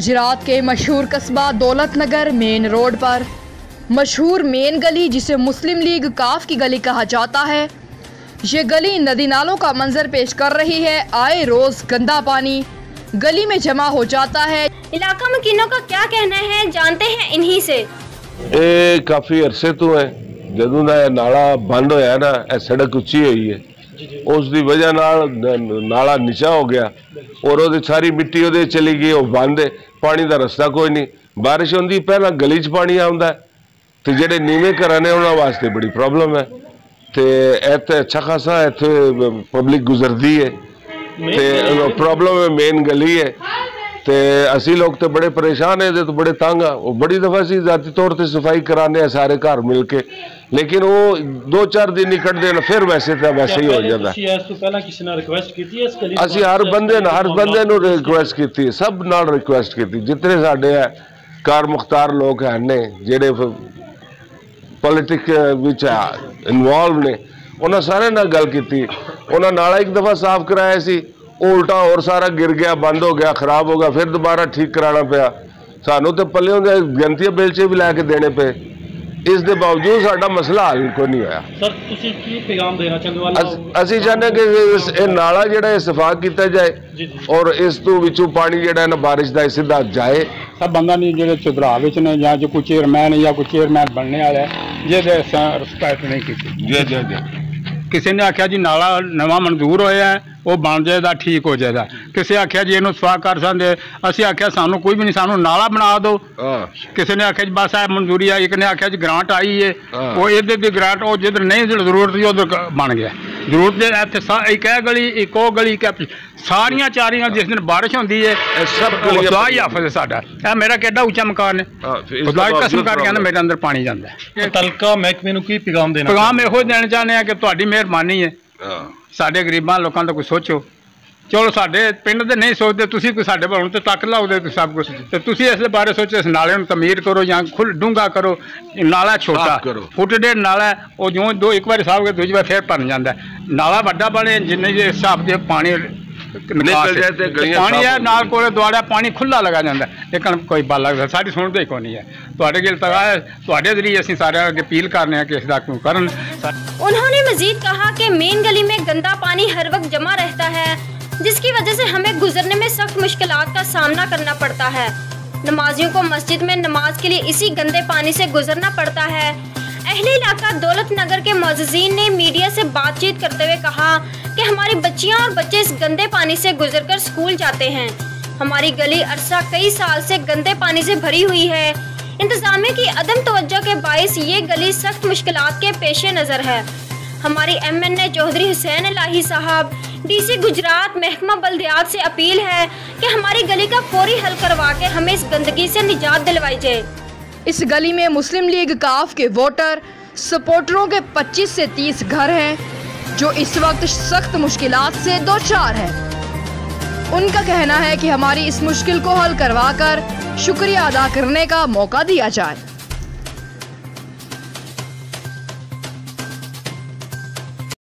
गुजरात के मशहूर कस्बा दौलत नगर मेन रोड पर मशहूर मेन गली, जिसे मुस्लिम लीग काफ की गली कहा जाता है, ये गली नदी नालों का मंजर पेश कर रही है। आए रोज गंदा पानी गली में जमा हो जाता है। इलाका मकीनों का क्या कहना है, जानते हैं इन्हीं से। काफी अरसे तो है जदों दा नाला बंद होया ना, सड़क उच्ची हुई है, उसकी वजह नाला नीचा हो गया और वो सारी मिट्टी वो चली गई, वो बंद है, पानी का रस्ता कोई नहीं। बारिश होती पहला गली च पानी आता है, तो जेडे नीवे घर ने उन्होंने वास्ते बड़ी प्रॉब्लम है। तो इतने अच्छा खासा इतने पब्लिक गुजरती है, तो प्रॉब्लम है मेन गली है। तो असी लोग तो बड़े परेशान है, तो बड़े तंग आ। बड़ी दफा असी जाती तौर पर सफाई कराने सारे घर मिल के, लेकिन वो 2-4 दिन नहीं कटते ना, फिर वैसे तो वैसे ही हो जाता। असी हर बंदे रिक्वेस्ट की, सब नाल रिक्वेस्ट की, जितने साडे है कार मुख्तार लोग हैं ने जेडे पॉलिटिक्स इनवॉल्व ने, उन्होंने सारे नाल गल की। उन्होंने नाला एक दफा साफ कराया सी, उल्टा और सारा गिर गया, बंद हो गया, खराब हो गया, फिर दोबारा ठीक कराना पिया। सानू तो पल्ले गंतिया बेलचे भी लैके देने पे, इस दे बावजूद साडा मसला हल कोई नहीं होया। सर तुसीं की पैगाम देना चाहते? असीं चाहते कि नाला जिहड़ा सफा किया जाए और इस तो विचों पानी जिहड़ा ना बारिश का सीधा जाए। सब बंदा नहीं जो चुधरा विच ने या जो कोई चेयरमैन या कोई चेयरमैन बनने वाला है, ये रिस्पेक्ट नहीं की। किसी ने आख्या जी नाला नवा मंजूर होया है, वो बन जाएगा, ठीक हो जाएगा। किसी आख्या जी इन्हू सफा कर सकते, असी आख्या सानू कोई भी नहीं, सानू नाला बना दो। किसी ने आख्या जी बस है मंजूरी है, एक ने आख्या जी ग्रांट आई है, वो इधर की ग्रांट वो जिधर नहीं जरूरत थी उधर बन गया। जरूरत एक है गली, एक वो गली, सारिया चारिया जिस दिन बारिश होती है खुदा ही हाफिज है साडा। मेरा केडा उच्चा मकान है, खुदा की कसम करके कहना मेरे अंदर पानी जाता है। तलका महकमे नूं की पैगाम देना? पैगाम इहो देना चाहते हैं कि तुहाडी मेहरबानी है, साडे गरीबां लोगों का कोई सोचो। चलो साडे पिंड दे नहीं सोचते, तुसीं कोई साडे भाव ते तक लाओ दे सब कुछ, तो तुसीं इस बारे सोचो, इस नाले नूं तमीर करो या डूंगा करो। नाला छोटा फुट 1.5 नाला है, वो जो दो एक बार साफ कर दूजी बार फिर भर जाता है। नाला वड्डा बने जिन्ने हिसाब से पानी पानी है नाल कोले द्वारा पानी खुला लगा जाता है, लेकिन कोई बल लगता साड़ी सुनते ही कोई नहीं है। तुहाडे गिल तक है, तुहाडे जरिए असीं सारे अगे अपील करने हैं कि इसदा क्यों करन। उन्होंने मजीद कहा कि मेन गली में गंदा पानी हर वक्त जमा रहता है, जिसकी वजह से हमें गुजरने में सख्त मुश्किलात का सामना करना पड़ता है। नमाजियों को मस्जिद में नमाज के लिए इसी गंदे पानी से गुजरना पड़ता है। अहले इलाका दौलत नगर के मुअज़्ज़िज़ीन ने मीडिया से बातचीत करते हुए कहा कि हमारी बच्चियां और बच्चे इस गंदे पानी से गुजरकर स्कूल जाते हैं। हमारी गली अरसा कई साल से गंदे पानी से भरी हुई है। इंतजामिया की अदम तवज्जो के बाइस ये गली सख्त मुश्किलात के पेश नज़र है। हमारी MNA चौधरी हुसैन इलाही साहब, DC गुजरात महकमा बल्दियात से अपील है कि हमारी गली का फौरी हल करवा के हमें इस गंदगी से निजात दिलवाई जाए। इस गली में मुस्लिम लीग काफ के वोटर सपोर्टरों के 25 से 30 घर हैं, जो इस वक्त सख्त मुश्किलात से दो चार हैं। उनका कहना है कि हमारी इस मुश्किल को हल करवाकर शुक्रिया अदा करने का मौका दिया जाए।